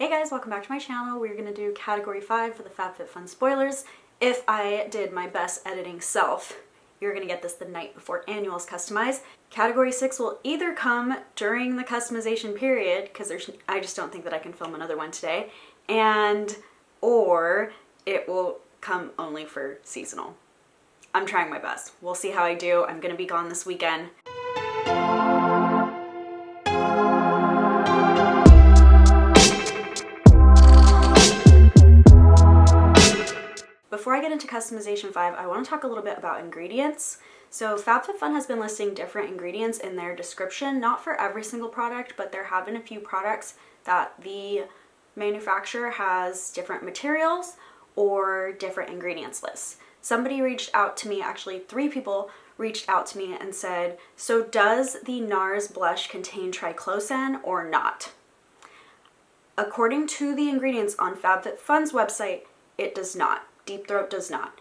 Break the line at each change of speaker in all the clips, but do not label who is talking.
Hey guys, welcome back to my channel. We're going to do category 5 for the Fabfitfun spoilers. If I did my best editing self, you're going to get this the night before annuals customized. Category 6 will either come during the customization period, because I just don't think that I can film another one today, or it will come only for seasonal. I'm trying my best. We'll see how I do. I'm going to be gone this weekend. Before I get into customization 5, I want to talk a little bit about ingredients. So Fabfitfun has been listing different ingredients in their description, not for every single product, but there have been a few products that the manufacturer has different materials or different ingredients lists. Somebody reached out to me, actually 3 people reached out to me and said, so does the NARS blush contain triclosan or not? According to the ingredients on Fabfitfun's website, it does not. Deep Throat does not.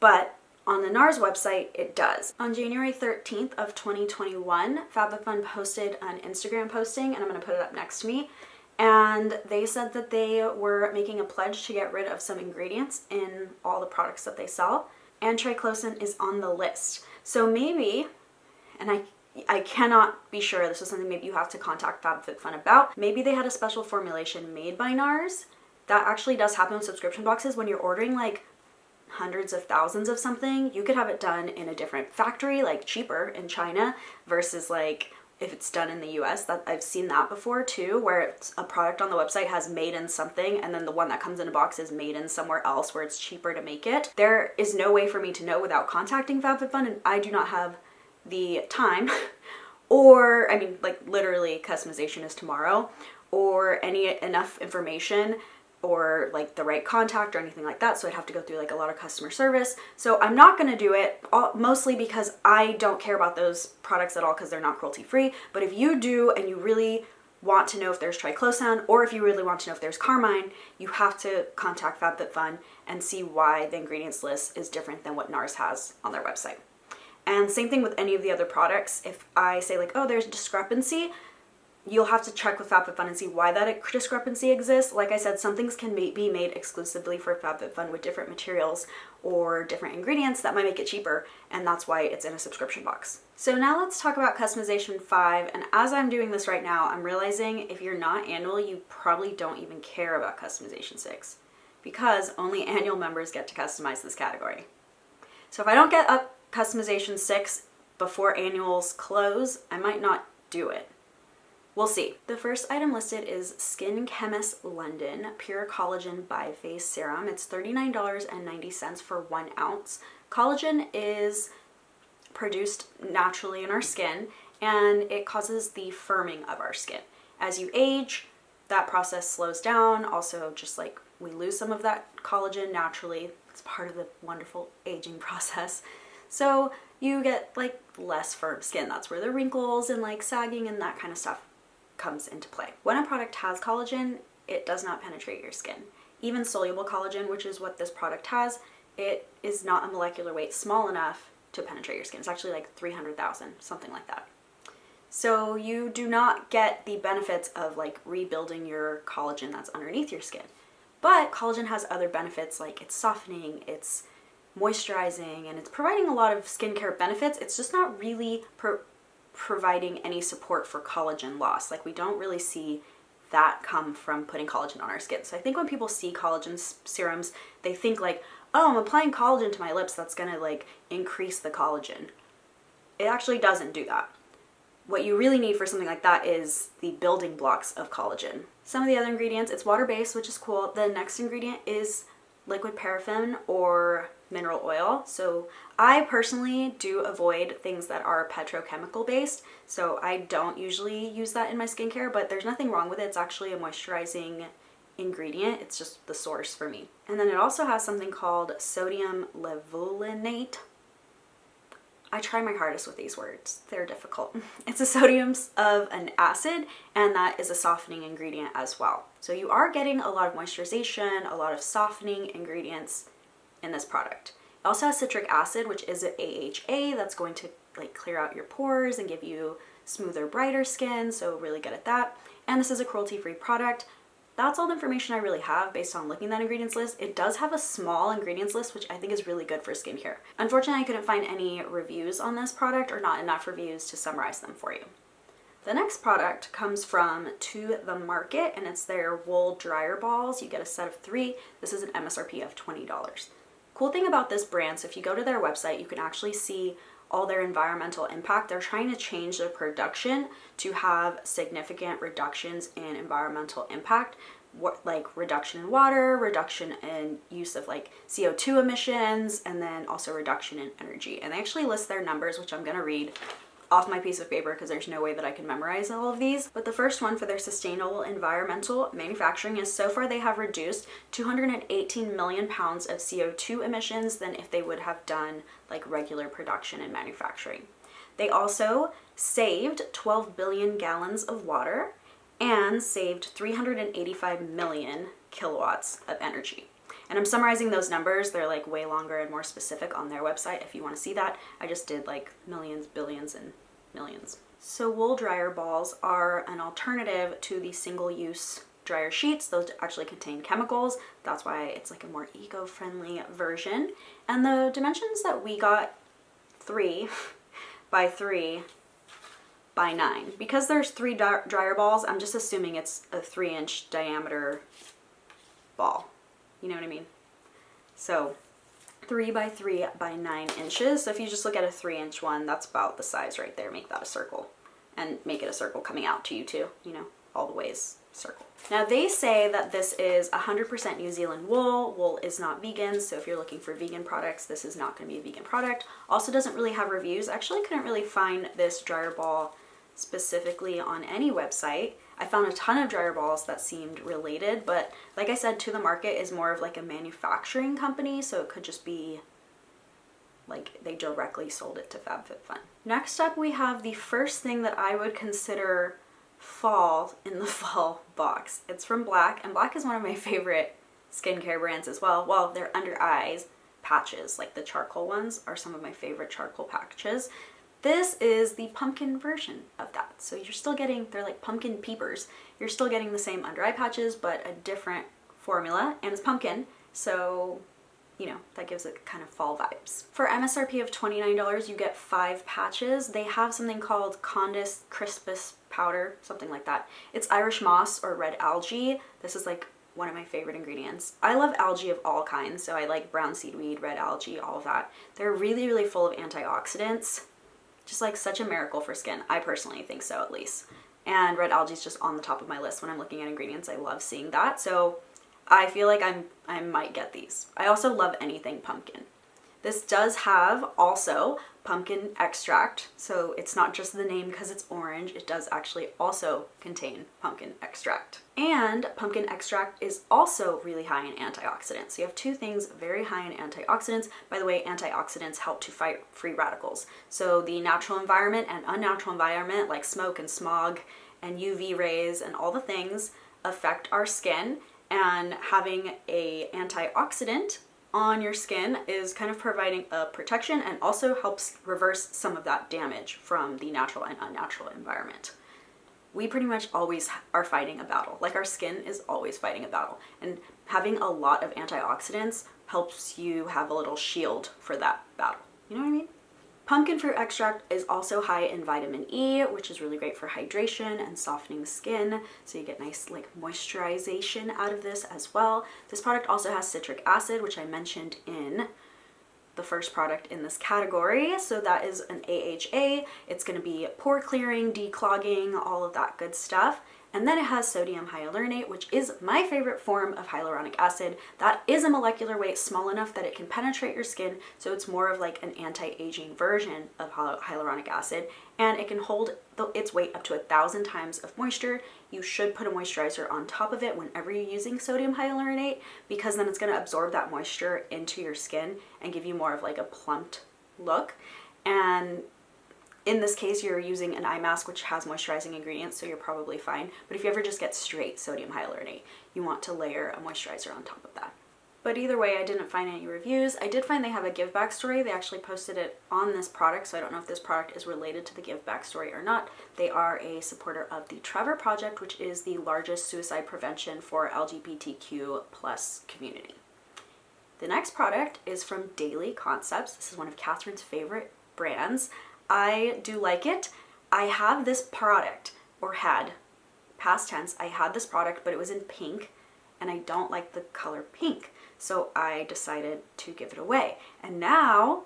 But on the NARS website, it does. On January 13th of 2021, Fabfitfun posted an Instagram posting, and I'm going to put it up next to me, and they said that they were making a pledge to get rid of some ingredients in all the products that they sell, and triclosan is on the list. So maybe, and I cannot be sure, this is something maybe you have to contact Fabfitfun about, maybe they had a special formulation made by NARS. That actually does happen with subscription boxes. When you're ordering like hundreds of thousands of something, you could have it done in a different factory, like cheaper in China, versus like if it's done in the US. That I've seen that before too, where it's a product on the website has made in something, and then the one that comes in a box is made in somewhere else where it's cheaper to make it. There is no way for me to know without contacting Fabfitfun, and I do not have the time or, I mean, like literally customization is tomorrow, or enough information or like the right contact or anything like that, so I'd have to go through like a lot of customer service. So I'm not going to do it, mostly because I don't care about those products at all because they're not cruelty free. But if you do and you really want to know if there's triclosan, or if you really want to know if there's carmine, you have to contact Fabfitfun and see why the ingredients list is different than what NARS has on their website. And same thing with any of the other products. If I say like, oh, there's a discrepancy, you'll have to check with Fabfitfun and see why that discrepancy exists. Like I said, some things can be made exclusively for Fabfitfun with different materials or different ingredients that might make it cheaper, and that's why it's in a subscription box. So now let's talk about customization 5, and as I'm doing this right now, I'm realizing if you're not annual, you probably don't even care about customization 6, because only annual members get to customize this category. So if I don't get up customization 6 before annuals close, I might not do it. We'll see. The first item listed is Skin Chemist London Pure Collagen Bi-Phase Serum. It's $39.90 for 1 ounce. Collagen is produced naturally in our skin, and it causes the firming of our skin. As you age, that process slows down. Also, just like we lose some of that collagen naturally, it's part of the wonderful aging process. So you get like less firm skin. That's where the wrinkles and like sagging and that kind of stuff comes into play. When a product has collagen, it does not penetrate your skin. Even soluble collagen, which is what this product has, it is not a molecular weight small enough to penetrate your skin. It's actually like 300,000, something like that. So you do not get the benefits of like rebuilding your collagen that's underneath your skin. But collagen has other benefits, like it's softening, it's moisturizing, and it's providing a lot of skincare benefits. It's just not really providing any support for collagen loss. Like we don't really see that come from putting collagen on our skin. So I think when people see collagen serums, they think like, oh, I'm applying collagen to my lips, that's gonna like increase the collagen. It actually doesn't do that. What you really need for something like that is the building blocks of collagen. Some of the other ingredients, it's water-based, which is cool. The next ingredient is liquid paraffin or mineral oil. So I personally do avoid things that are petrochemical based, so I don't usually use that in my skincare, but there's nothing wrong with it. It's actually a moisturizing ingredient. It's just the source for me. And then it also has something called sodium levulinate. I try my hardest with these words. They're difficult. It's a sodium of an acid, and that is a softening ingredient as well. So you are getting a lot of moisturization, a lot of softening ingredients in this product. It also has citric acid, which is an AHA that's going to like clear out your pores and give you smoother, brighter skin, so really good at that. And this is a cruelty-free product. that's all the information I really have based on looking at that ingredients list. It does have a small ingredients list, which I think is really good for skincare. Unfortunately, I couldn't find any reviews on this product, or not enough reviews to summarize them for you. The next product comes from To The Market, and it's their wool dryer balls. You get a set of 3. This is an MSRP of $20. Cool thing about this brand, so if you go to their website, you can actually see all their environmental impact. They're trying to change their production to have significant reductions in environmental impact, like reduction in water, reduction in use of like CO2 emissions, and then also reduction in energy. And they actually list their numbers, which I'm gonna read off my piece of paper because there's no way that I can memorize all of these. But the first one for their sustainable environmental manufacturing is, so far they have reduced 218 million pounds of CO2 emissions than if they would have done like regular production and manufacturing. They also saved 12 billion gallons of water and saved 385 million kilowatts of energy. And I'm summarizing those numbers. They're like way longer and more specific on their website if you want to see that. I just did like millions, billions, and millions. So wool dryer balls are an alternative to the single-use dryer sheets. Those actually contain chemicals. That's why it's like a more eco-friendly version. And the dimensions that we got, 3 by 3 by 9. Because there's 3 dryer balls, I'm just assuming it's a 3-inch diameter ball. You know what I mean? So 3 by 3 by 9 inches. So if you just look at a 3-inch one, that's about the size right there. Make that a circle and make it a circle coming out to you too, you know, all the ways circle. Now they say that this is 100% New Zealand wool. Wool is not vegan, so if you're looking for vegan products, this is not going to be a vegan product. Also doesn't really have reviews. Actually couldn't really find this dryer ball specifically on any website. I found a ton of dryer balls that seemed related, but like I said, To The Market is more of like a manufacturing company, so it could just be like they directly sold it to Fabfitfun. Next up, we have the first thing that I would consider fall in the fall box. It's from Black, and Black is one of my favorite skincare brands as well. Well, their under eyes patches, like the charcoal ones, are some of my favorite charcoal patches. This is the pumpkin version of that. So you're still getting, they're like pumpkin peepers. You're still getting the same under eye patches, but a different formula, and it's pumpkin. So, you know, that gives it kind of fall vibes. For MSRP of $29, you get 5 patches. They have something called Condis Crispus powder, something like that. It's Irish moss or red algae. This is like one of my favorite ingredients. I love algae of all kinds, so I like brown seaweed, red algae, all of that. They're really, really full of antioxidants. Just like such a miracle for skin. I personally think so, at least. And red algae is just on the top of my list when I'm looking at ingredients. I love seeing that. So I feel like I might get these. I also love anything pumpkin. This does have also pumpkin extract. So it's not just the name because it's orange. It does actually also contain pumpkin extract. And pumpkin extract is also really high in antioxidants. So you have 2 things very high in antioxidants. By the way, antioxidants help to fight free radicals. So the natural environment and unnatural environment like smoke and smog and UV rays and all the things affect our skin. And having a antioxidant on your skin is kind of providing a protection and also helps reverse some of that damage from the natural and unnatural environment. We pretty much always are fighting a battle. Like our skin is always fighting a battle. And having a lot of antioxidants helps you have a little shield for that battle. You know what I mean? Pumpkin fruit extract is also high in vitamin E, which is really great for hydration and softening the skin. So you get nice like moisturization out of this as well. This product also has citric acid, which I mentioned in the first product in this category. So that is an AHA. It's going to be pore clearing, declogging, all of that good stuff. And then it has sodium hyaluronate, which is my favorite form of hyaluronic acid. That is a molecular weight small enough that it can penetrate your skin, so it's more of like an anti-aging version of hyaluronic acid, and it can hold its weight up to 1,000 times of moisture. You should put a moisturizer on top of it whenever you're using sodium hyaluronate, because then it's going to absorb that moisture into your skin and give you more of like a plumped look. And in this case, you're using an eye mask, which has moisturizing ingredients, so you're probably fine. But if you ever just get straight sodium hyaluronate, you want to layer a moisturizer on top of that. But either way, I didn't find any reviews. I did find they have a give back story. They actually posted it on this product, so I don't know if this product is related to the give back story or not. They are a supporter of the Trevor Project, which is the largest suicide prevention for LGBTQ plus community. The next product is from Daily Concepts. This is one of Catherine's favorite brands. I do like it. I have this product, or had, past tense, I had this product, but it was in pink, and I don't like the color pink. So I decided to give it away. And now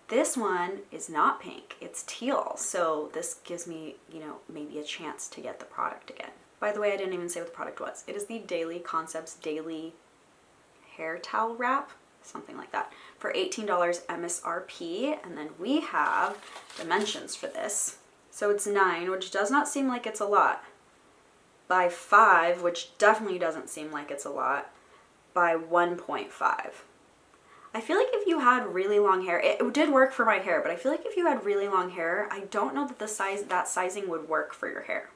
this one is not pink, it's teal. So this gives me, you know, maybe a chance to get the product again. By the way, I didn't even say what the product was. It is the Daily Concepts Daily Hair Towel Wrap, something like that, for $18 MSRP. And then we have dimensions for this. So it's 9, which does not seem like it's a lot, by 5, which definitely doesn't seem like it's a lot, by 1.5. I feel like if you had really long hair, it did work for my hair, but I feel like if you had really long hair, I don't know that that sizing would work for your hair.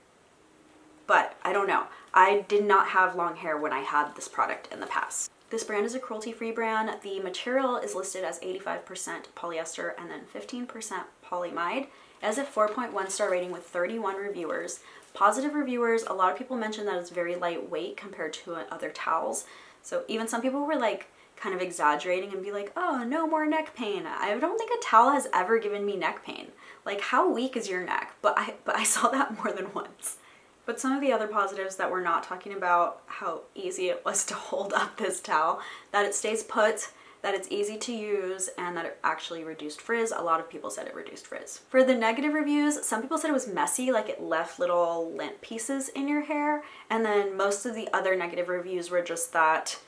But I don't know. I did not have long hair when I had this product in the past. This brand is a cruelty-free brand. The material is listed as 85% polyester and then 15% polyamide. It has a 4.1 star rating with 31 reviewers. Positive reviewers. A lot of people mentioned that it's very lightweight compared to other towels. So even some people were like kind of exaggerating and be like, oh, no more neck pain. I don't think a towel has ever given me neck pain. Like, how weak is your neck? But I saw that more than once. But some of the other positives that we're not talking about, how easy it was to hold up this towel, that it stays put, that it's easy to use, and that it actually reduced frizz. A lot of people said it reduced frizz. For the negative reviews, some people said it was messy, like it left little lint pieces in your hair, and then most of the other negative reviews were just that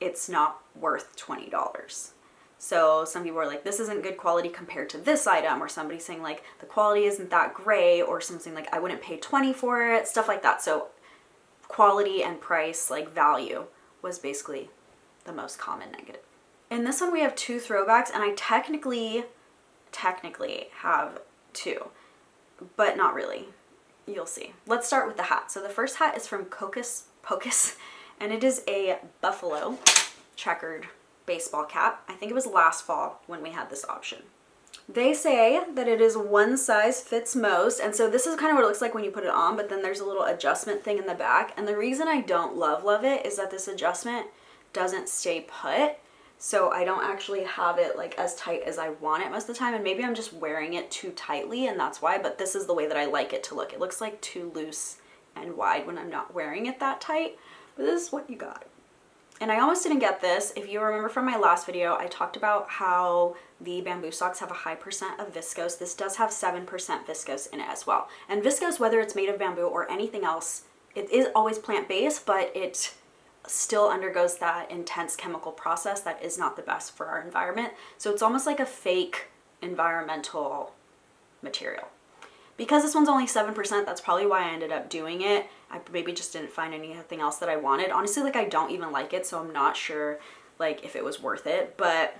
it's not worth $20. So some people were like, this isn't good quality compared to this item, or somebody saying like, the quality isn't that great, or something like, I wouldn't pay $20 for it, stuff like that. So quality and price, like value, was basically the most common negative. In this one we have 2 throwbacks, and I technically have 2, but not really. You'll see. Let's start with the hat. So the first hat is from Hocus Pocus, and it is a buffalo checkered baseball cap. I think it was last fall when we had this option. They say that it is one size fits most, and so this is kind of what it looks like when you put it on, but then there's a little adjustment thing in the back, and the reason I don't love it is that this adjustment doesn't stay put. So I don't actually have it like as tight as I want it most of the time, and maybe I'm just wearing it too tightly and that's why, but this is the way that I like it to look. It looks like too loose and wide when I'm not wearing it that tight, but this is what you got. And I almost didn't get this. If you remember from my last video, I talked about how the bamboo socks have a high percent of viscose. This does have 7% viscose in it as well. And viscose, whether it's made of bamboo or anything else, it is always plant-based, but it still undergoes that intense chemical process that is not the best for our environment. So it's almost like a fake environmental material. Because this one's only 7%, that's probably why I ended up doing it. I maybe just didn't find anything else that I wanted. Honestly, like I don't even like it, so I'm not sure like if it was worth it. But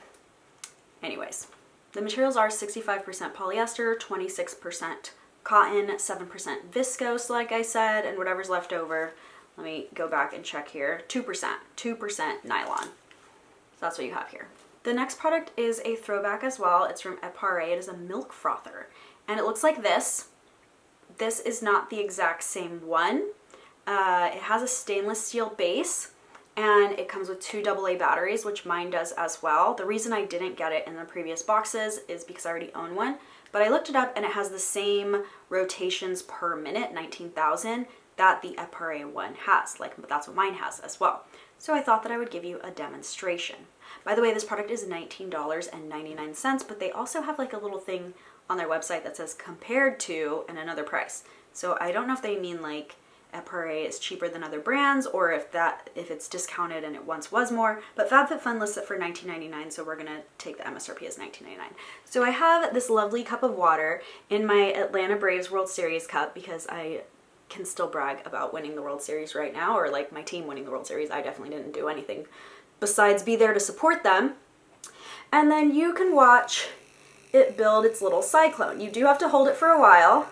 anyways, the materials are 65% polyester, 26% cotton, 7% viscose, like I said, and whatever's left over, let me go back and check here, 2% nylon. So that's what you have here. The next product is a throwback as well. It's from Epare. It is a milk frother, and it looks like this. This is not the exact same one. It has a stainless steel base, and it comes with 2 AA batteries, which mine does as well. The reason I didn't get it in the previous boxes is because I already own one, but I looked it up and it has the same rotations per minute, 19,000, that the Epare one has. Like, that's what mine has as well. So I thought that I would give you a demonstration. By the way, this product is $19.99, but they also have like a little thing on their website that says compared to and another price. So I don't know if they mean like Epare is cheaper than other brands, or if it's discounted and it once was more, but Fabfitfun lists it for $19.99, so we're gonna take the MSRP as $19.99. So I have this lovely cup of water in my Atlanta Braves World Series cup because I can still brag about winning the World Series right now, or like my team winning the World Series. I definitely didn't do anything besides be there to support them. And then you can watch it build its little cyclone. You do have to hold it for a while.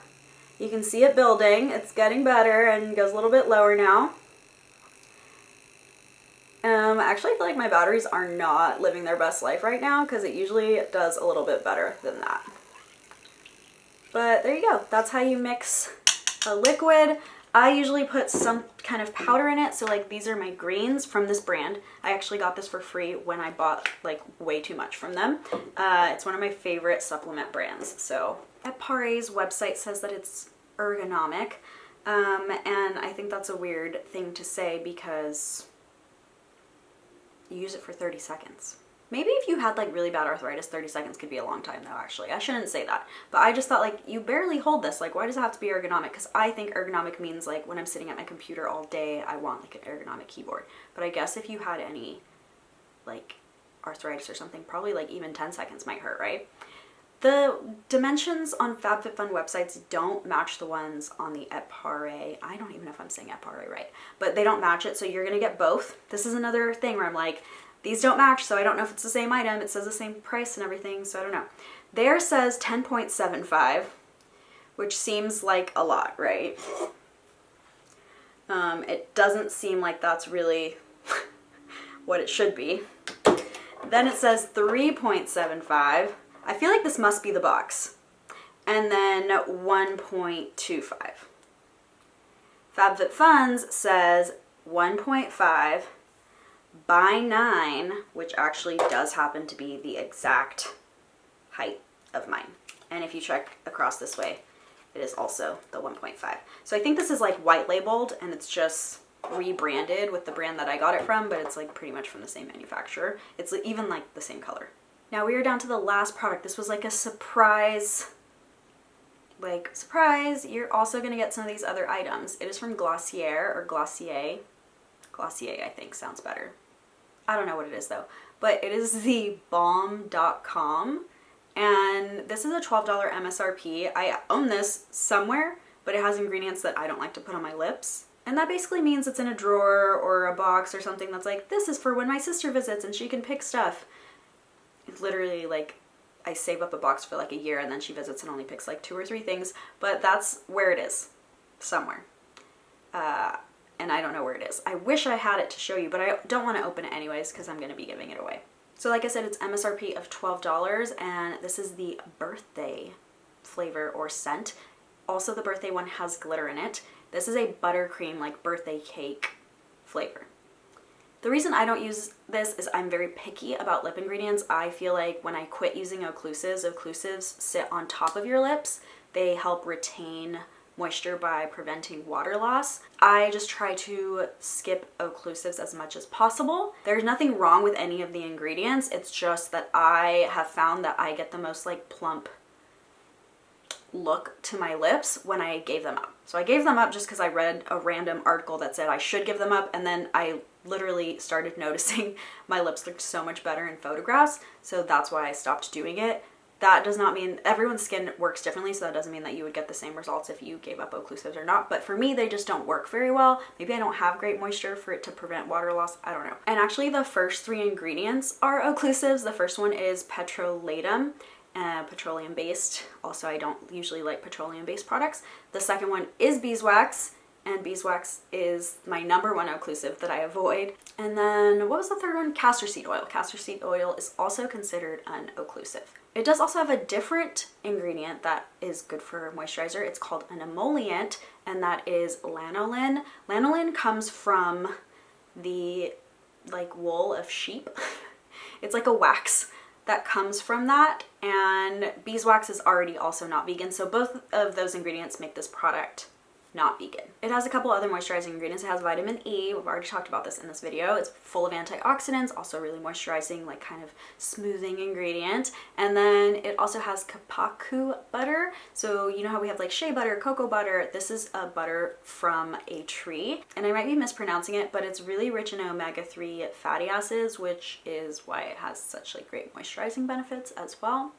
You can see it building. It's getting better and goes a little bit lower now. Actually, I feel like my batteries are not living their best life right now because it usually does a little bit better than that. But there you go. That's how you mix a liquid. I usually put some kind of powder in it. So like these are my greens from this brand. I actually got this for free when I bought like way too much from them. It's one of my favorite supplement brands. So Pare's website says that it's ergonomic. And I think that's a weird thing to say because you use it for 30 seconds. Maybe if you had like really bad arthritis, 30 seconds could be a long time though, actually. I shouldn't say that. But I just thought like, you barely hold this. Like, why does it have to be ergonomic? Because I think ergonomic means like when I'm sitting at my computer all day, I want like an ergonomic keyboard. But I guess if you had any like arthritis or something, probably like even 10 seconds might hurt, right? The dimensions on Fabfitfun websites don't match the ones on the Pare. I don't even know if I'm saying Pare right, but they don't match it. So you're going to get both. This is another thing where I'm like, these don't match, so I don't know if it's the same item. It says the same price and everything, so I don't know. There says 10.75, which seems like a lot, right? It doesn't seem like that's really what it should be. Then it says 3.75. I feel like this must be the box. And then 1.25. Fabfitfun's says 1.5 by 9, which actually does happen to be the exact height of mine. And if you check across this way, it is also the 1.5. So I think this is like white labeled and it's just rebranded with the brand that I got it from, but it's like pretty much from the same manufacturer. It's even like the same color. Now we are down to the last product. This was like a surprise, you're also gonna get some of these other items. It is from Glossier or Glossier. Glossier, I think, sounds better. I don't know what it is though, but it is the balm.com, and this is a $12 MSRP. I own this somewhere, but it has ingredients that I don't like to put on my lips. And that basically means it's in a drawer or a box or something that's like, this is for when my sister visits and she can pick stuff. It's literally like, I save up a box for like a year and then she visits and only picks like 2 or 3 things, but that's where it is, somewhere. And I don't know where it is. I wish I had it to show you, but I don't want to open it anyways because I'm going to be giving it away. So like I said, it's MSRP of $12, and this is the birthday flavor or scent. Also, the birthday one has glitter in it. This is a buttercream, like birthday cake flavor. The reason I don't use this is I'm very picky about lip ingredients. I feel like when I quit using occlusives sit on top of your lips. They help retain moisture by preventing water loss. I just try to skip occlusives as much as possible. There's nothing wrong with any of the ingredients. It's just that I have found that I get the most like plump look to my lips when I gave them up. So I gave them up just because I read a random article that said I should give them up, and then I literally started noticing my lips looked so much better in photographs, so that's why I stopped doing it. That does not mean everyone's skin works differently, so that doesn't mean that you would get the same results if you gave up occlusives or not. But for me, they just don't work very well. Maybe I don't have great moisture for it to prevent water loss. I don't know. And actually, the first 3 ingredients are occlusives. The first one is petrolatum, petroleum-based. Also, I don't usually like petroleum-based products. The second one is beeswax, and beeswax is my #1 occlusive that I avoid. And then, what was the third one? Castor seed oil. Castor seed oil is also considered an occlusive. It does also have a different ingredient that is good for moisturizer. It's called an emollient, and that is lanolin. Lanolin comes from the like wool of sheep. It's like a wax that comes from that, and beeswax is already also not vegan, so both of those ingredients make this product not vegan. It has a couple other moisturizing ingredients. It has vitamin E. We've already talked about this in this video. It's full of antioxidants, also really moisturizing, like kind of smoothing ingredient. And then it also has kapaku butter. So you know how we have like shea butter, cocoa butter? This is a butter from a tree. And I might be mispronouncing it, but it's really rich in omega-3 fatty acids, which is why it has such like great moisturizing benefits as well.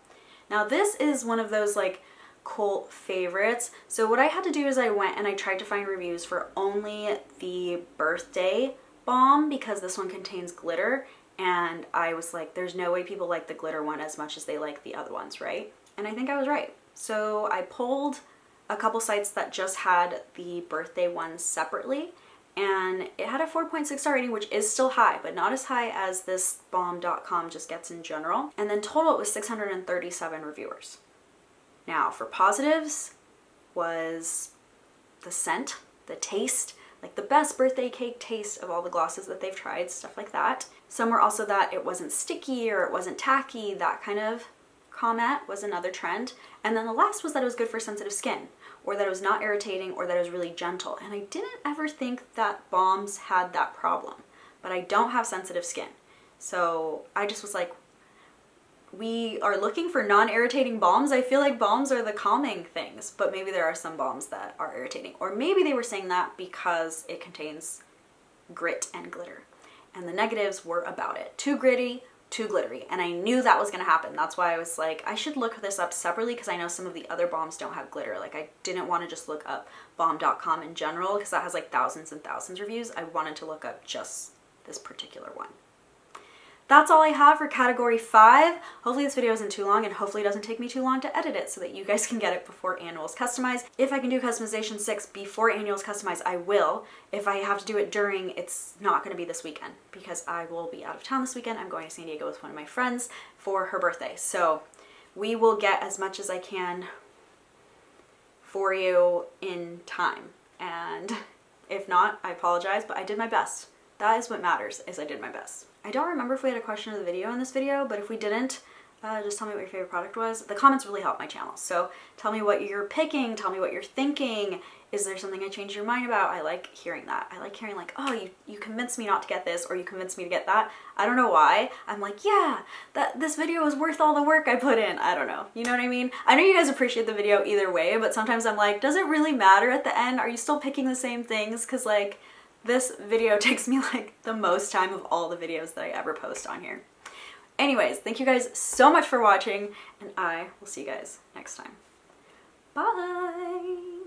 Now this is one of those like cult favorites. So what I had to do is I went and I tried to find reviews for only the birthday balm because this one contains glitter, and I was like, there's no way people like the glitter one as much as they like the other ones, right? And I think I was right. So I pulled a couple sites that just had the birthday one separately, and it had a 4.6 star rating, which is still high, but not as high as this balm.com just gets in general. And then total, it was 637 reviewers. Now for positives was the scent, the taste, like the best birthday cake taste of all the glosses that they've tried, stuff like that. Some were also that it wasn't sticky or it wasn't tacky, that kind of comment was another trend. And then the last was that it was good for sensitive skin, or that it was not irritating, or that it was really gentle. And I didn't ever think that balms had that problem, but I don't have sensitive skin. So I just was like, we are looking for non-irritating balms. I feel like balms are the calming things, but maybe there are some balms that are irritating. Or maybe they were saying that because it contains grit and glitter. And the negatives were about it. Too gritty, too glittery. And I knew that was gonna happen. That's why I was like, I should look this up separately because I know some of the other balms don't have glitter. Like I didn't want to just look up balm.com in general because that has like thousands and thousands of reviews. I wanted to look up just this particular one. That's all I have for category 5. Hopefully this video isn't too long, and hopefully it doesn't take me too long to edit it so that you guys can get it before annuals customized. If I can do customization 6 before annuals customized, I will. If I have to do it during, it's not going to be this weekend because I will be out of town this weekend. I'm going to San Diego with one of my friends for her birthday. So we will get as much as I can for you in time. And if not, I apologize, but I did my best. That is what matters, is I did my best. I don't remember if we had a question of the video in this video, but if we didn't, just tell me what your favorite product was. The comments really help my channel, so tell me what you're picking, tell me what you're thinking. Is there something I changed your mind about? I like hearing that. I like hearing like, oh, you convinced me not to get this, or you convinced me to get that. I don't know why. I'm like, yeah, this video was worth all the work I put in. I don't know. You know what I mean? I know you guys appreciate the video either way, but sometimes I'm like, does it really matter at the end? Are you still picking the same things? Because like, this video takes me like the most time of all the videos that I ever post on here. Anyways, thank you guys so much for watching, and I will see you guys next time. Bye!